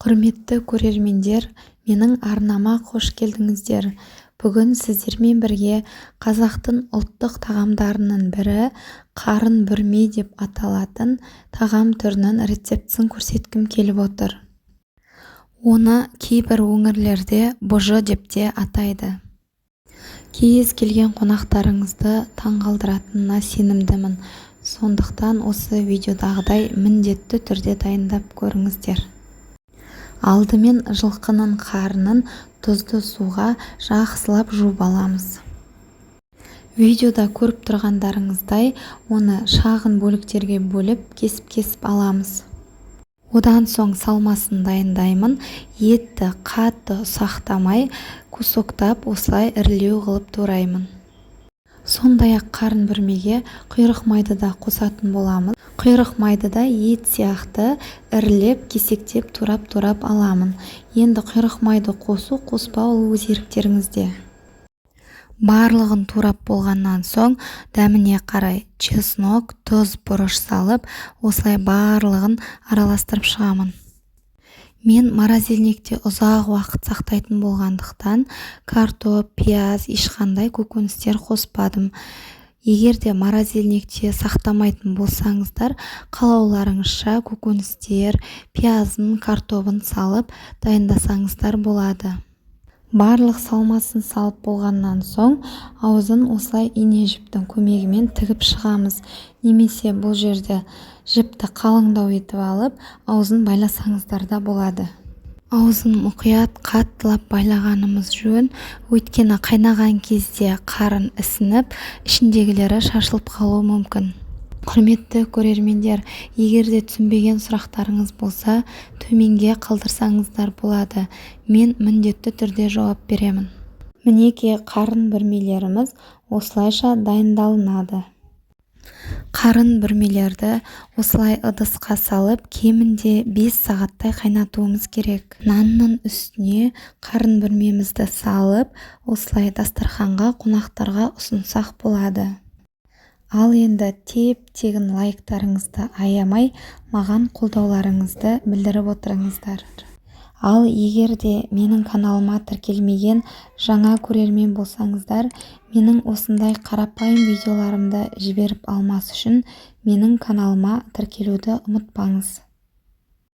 Құрметті көрермендер, менің арнама қош келдіңіздер. Бүгін сіздермен бірге қазақтың ұлттық тағамдарының бірі қарын бүрме деп аталатын тағам түрінің рецептісін көрсеткім келіп отыр. Оны кейбір өңірлерде бұжы деп те атайды. Кез келген қонақтарыңызды таңғалдыратынына сенімдімін. Сондықтан осы видеодағыдай міндетті түрде дайындап көріңіздер. Алдымен жылқының қарнын тұзды суға жақсылап жуып аламыз. Видеода көріп тұрғандарыңыздай оны шағын бөліктерге бөліп кесіп аламыз. Одан соң салмасын дайындаймын. Етті қатты ұсақтамай, кусоктап осылай ірілеу қылып тураймын. Сондай-ақ қарын бүрмеге құйрық майды да қосатын боламыз. Құйрық майды да ет сияқты ірілеп, кесектеп, турап аламын. Енді құйрық майды қоспау өз еріктеріңізде. Барлығын турап болғаннан соң дәміне қарай чеснок, тұз, бұрыш салып, осылай барлығын араластырып шығамын. Мен морозильникте ұзақ уақыт сақтайтын болғандықтан картоп, пияз, ешқандай көкөністер қоспадым. Егер де морозильникте сақтамайтын болсаңыздар, қалауларыңызша көкөністер, пиязын, картопын салып дайындасаңыздар болады. Барлық салмасын салып болғаннан соң аузын осылай ине жіптің көмегімен тігіп шығамыз. Немесе бұл жерде жіпті қалыңдау етіп алып, аузын байласаңыздар да болады. Аузын мұқият қаттылап байлағанымыз жөн, өйткені қайнаған кезде қарын ісініп, ішіндегілері шашылып қалуы мүмкін. Құрметті көрермендер, егер де түсінбеген сұрақтарыңыз болса, төменге қалдырсаңыздар болады. Мен міндетті түрде жауап беремін. Мінеки қарын бүрмелеріміз осылайша дайындалынады. Қарын бүрмелерді осылай ыдысқа салып, кемінде 5 сағаттай қайнатуымыз керек. Нанның үстіне қарын бүрмемізді салып, осылай дастарханға қонақтарға ұсынсақ болады. Ал енді теп-тегін лайктарыңызды аямай, маған қолдауларыңызды білдіріп отырыңыздар. Ал егер де менің каналыма тіркелмеген жаңа көрермен болсаңыздар, менің осындай қарапайым видеоларымды жіберіп алмас үшін менің каналыма тіркелуді ұмытпаңыз.